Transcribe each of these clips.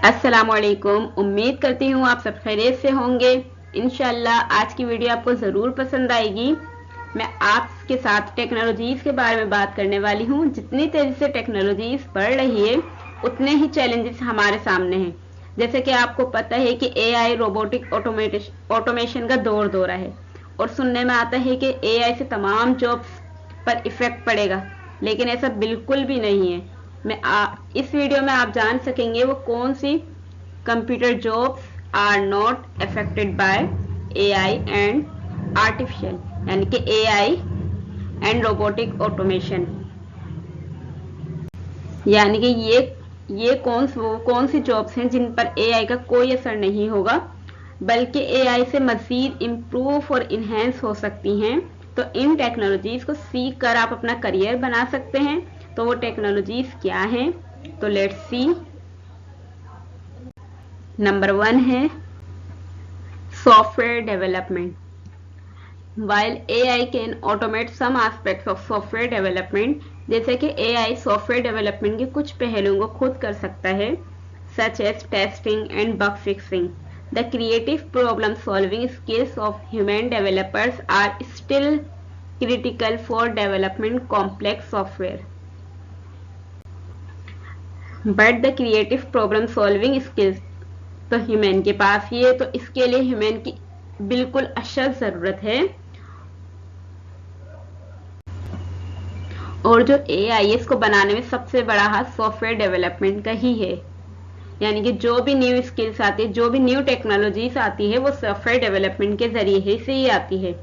अस्सलामुअलैकुम। उम्मीद करती हूँ आप सब खैरियत से होंगे। इंशाल्लाह आज की वीडियो आपको ज़रूर पसंद आएगी। मैं आपके साथ टेक्नोलॉजीज़ के बारे में बात करने वाली हूँ। जितनी तेज़ी से टेक्नोलॉजीज़ बढ़ रही है उतने ही चैलेंजेस हमारे सामने हैं। जैसे कि आपको पता है कि एआई रोबोटिक ऑटोमेशन का दौर दौरा है और सुनने में आता है कि एआई से तमाम जॉब्स पर इफेक्ट पड़ेगा, लेकिन ऐसा बिल्कुल भी नहीं है। इस वीडियो में आप जान सकेंगे वो कौन सी computer jobs are not affected by AI and artificial, यानी कि एआई एंड रोबोटिक ऑटोमेशन। यानी कि ये कौन सी जॉब्स हैं जिन पर एआई का कोई असर नहीं होगा, बल्कि एआई से मजीद इम्प्रूव और इन्हेंस हो सकती हैं। तो इन टेक्नोलॉजीज को सीख कर आप अपना करियर बना सकते हैं। तो वो टेक्नोलॉजीज क्या हैं? तो लेट्स सी। नंबर 1 है software development. While AI can automate some aspects of software development, जैसे कि AI सॉफ्टवेयर डेवलपमेंट के कुछ पहलुओं को खुद कर सकता है, such as testing and bug fixing. The creative problem solving skills of human developers are still critical for developing complex software. But the creative problem solving skills तो ह्यूमन के पास ही है, तो इसके लिए ह्यूमन की बिल्कुल अशद जरूरत है। और जो एआई है इसको बनाने में सबसे बड़ा हाथ सॉफ्टवेयर डेवलपमेंट का ही है। यानी कि जो भी न्यू स्किल्स आती है, जो भी न्यू टेक्नोलॉजीज आती है, वो सॉफ्टवेयर डेवलपमेंट के जरिए से ही आती है।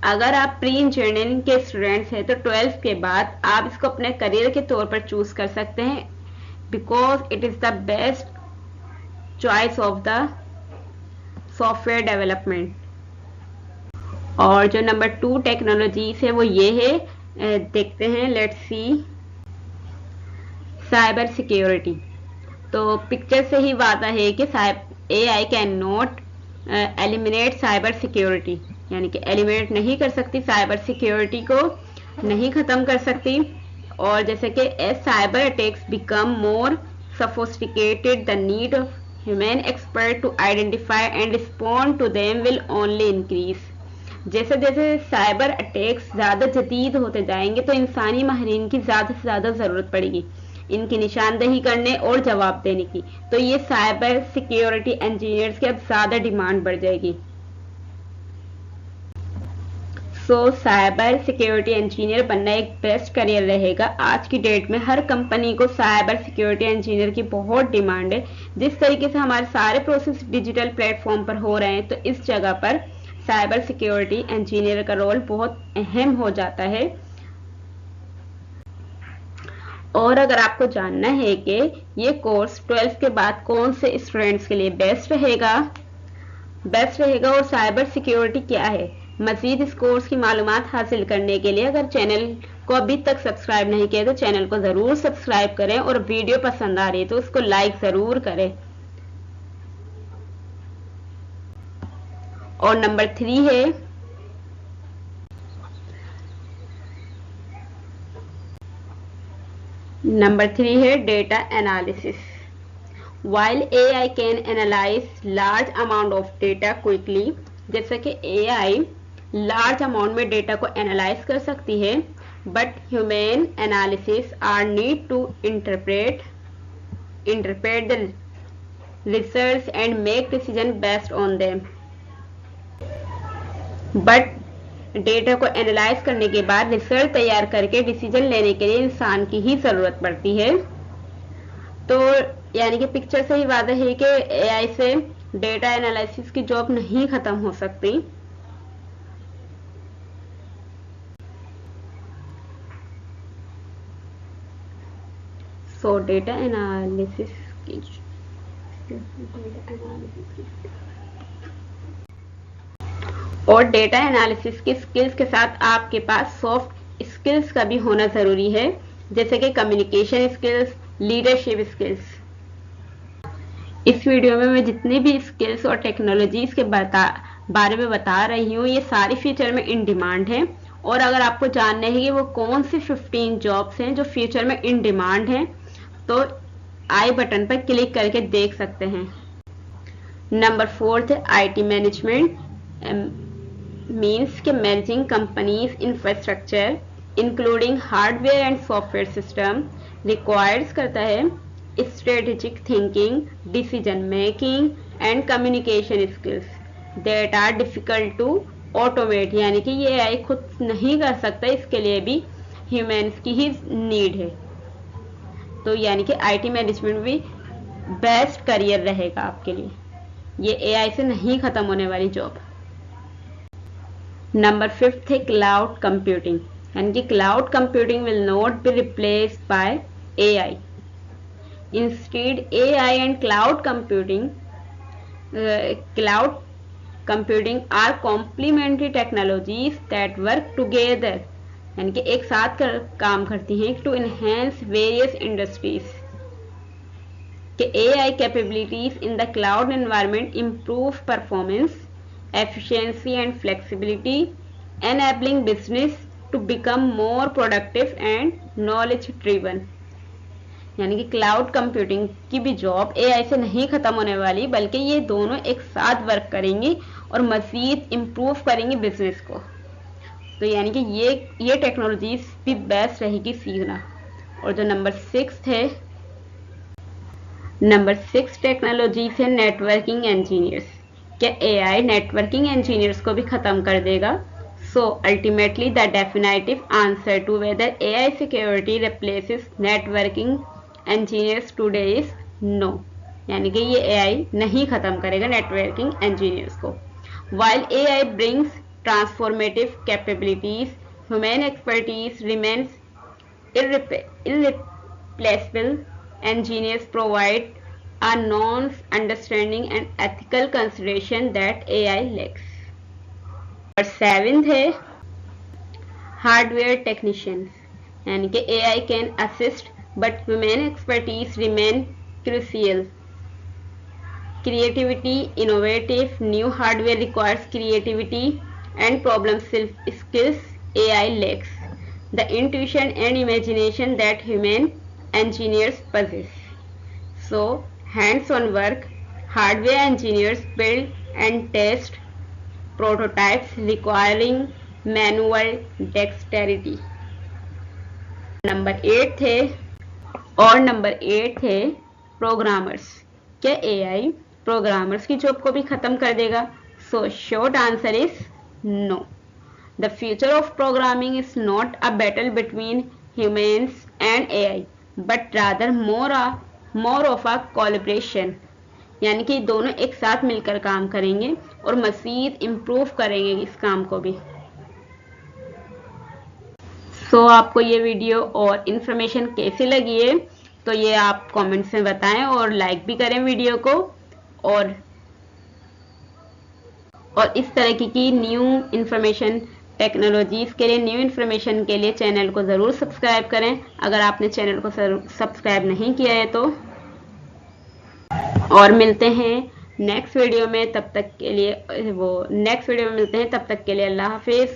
अगर आप प्री इंजीनियरिंग के स्टूडेंट्स हैं तो 12th के बाद आप इसको अपने करियर के तौर पर चूज कर सकते हैं, because it is the best choice of the software development. और जो नंबर 2 टेक्नोलॉजीज है वो ये है, देखते हैं, लेट्स सी। Cyber security. तो पिक्चर से ही वादा है कि AI can not eliminate cyber security, यानी कि एलिमिनेट नहीं कर सकती, साइबर सिक्योरिटी को नहीं खत्म कर सकती। और जैसे कि as cyber attacks become more sophisticated, the need of human expert to identify and respond to them will only increase. जैसे जैसे साइबर अटैक्स ज़्यादा जदीद होते जाएंगे तो इंसानी माहिरीन की ज़्यादा से ज़्यादा ज़रूरत पड़ेगी इनकी निशानदेही करने और जवाब देने की। तो ये साइबर सिक्योरिटी इंजीनियर्स की अब ज़्यादा डिमांड बढ़ जाएगी। साइबर सिक्योरिटी इंजीनियर बनना एक बेस्ट करियर रहेगा। आज की डेट में हर कंपनी को साइबर सिक्योरिटी इंजीनियर की बहुत डिमांड है। जिस तरीके से हमारे सारे प्रोसेस डिजिटल प्लेटफॉर्म पर हो रहे हैं, तो इस जगह पर साइबर सिक्योरिटी इंजीनियर का रोल बहुत अहम हो जाता है। और अगर आपको जानना है कि ये कोर्स 12th के बाद कौन से स्टूडेंट्स के लिए बेस्ट रहेगा और साइबर सिक्योरिटी क्या है, मजीद इस कोर्स की मालूमात हासिल करने के लिए अगर चैनल को अभी तक सब्सक्राइब नहीं किया तो चैनल को ज़रूर सब्सक्राइब करें, और वीडियो पसंद आ रही है तो उसको लाइक ज़रूर करें। और नंबर 3 है data analysis. While AI can analyze large amount of data quickly, जैसे कि AI लार्ज अमाउंट में डेटा को एनालाइज कर सकती है, but human analysis are need to interpret the results and make decision based on them. But data को analyse करने के बाद रिजल्ट तैयार करके डिसीजन लेने के लिए इंसान की ही जरूरत पड़ती है। तो यानी कि पिक्चर से ही वादा है कि एआई से डेटा एनालिसिस की जॉब नहीं खत्म हो सकती। डेटा एनालिसिस और डेटा एनालिसिस की स्किल्स के साथ आपके पास सॉफ्ट स्किल्स का भी होना जरूरी है, जैसे कि कम्युनिकेशन स्किल्स, लीडरशिप स्किल्स। इस वीडियो में मैं जितनी भी स्किल्स और टेक्नोलॉजीज के बारे में बता रही हूँ, ये सारी फ्यूचर में इन डिमांड है। और अगर आपको जानना है कि वो कौन सी 15 जॉब्स हैं जो फ्यूचर में इन डिमांड हैं, तो आई बटन पर क्लिक करके देख सकते हैं। नंबर 4 है IT मैनेजमेंट, मीन्स के managing companies infrastructure including hardware and software system, requires करता है strategic thinking, decision making and communication skills that are difficult to automate, यानी कि ये AI खुद नहीं कर सकता, इसके लिए भी ह्यूमंस की ही नीड है। तो यानी कि IT मैनेजमेंट भी बेस्ट करियर रहेगा आपके लिए, ये AI से नहीं खत्म होने वाली जॉब। नंबर 5 है क्लाउड कंप्यूटिंग, यानी कि cloud computing will not be replaced by AI. Instead, AI and cloud computing are complementary technologies that work together, यानी कि एक साथ काम करती हैं to enhance various industries. कि AI capabilities in the cloud environment improve performance, efficiency and flexibility, enabling business to become more productive and knowledge driven. यानी कि क्लाउड कंप्यूटिंग की भी जॉब AI से नहीं खत्म होने वाली, बल्कि ये दोनों एक साथ वर्क करेंगी और मजीद इम्प्रूव करेंगी बिजनेस को। तो यानी कि ये टेक्नोलॉजीज भी बेस्ट रहेगी सीखना। और जो नंबर 6 टेक्नोलॉजीज है नेटवर्किंग इंजीनियर्स। क्या AI नेटवर्किंग इंजीनियर्स को भी खत्म कर देगा? So ultimately the definitive answer to whether AI security replaces networking engineers today is no, यानी कि ये AI नहीं खत्म करेगा नेटवर्किंग इंजीनियर्स को। While AI brings transformative capabilities, human expertise remains irreplaceable. Engineers provide a nuanced understanding and ethical consideration that AI lacks. और 7 है hardware technicians, यानी कि AI can assist but human expertise remain crucial. Creativity, innovative new hardware requires creativity and problem skills AI lacks the intuition and imagination that human engineers possess. So hands-on work, hardware engineers build and test prototypes requiring manual dexterity. Number 8 है programmers. क्या AI programmers की job को भी खत्म कर देगा? So short answer is no. The future of programming is not a battle between humans and AI, but rather more of a collaboration, यानी कि दोनों एक साथ मिलकर काम करेंगे और मज़ीद इम्प्रूव करेंगे इस काम को भी। सो आपको ये वीडियो और इन्फॉर्मेशन कैसी लगी है तो ये आप कमेंट्स में बताएं और लाइक भी करें वीडियो को, और इस तरह की न्यू इन्फॉर्मेशन टेक्नोलॉजीज के लिए, न्यू इन्फॉर्मेशन के लिए चैनल को ज़रूर सब्सक्राइब करें अगर आपने चैनल को सब्सक्राइब नहीं किया है तो। और मिलते हैं नेक्स्ट वीडियो में, तब तक के लिए अल्लाह हाफिज़।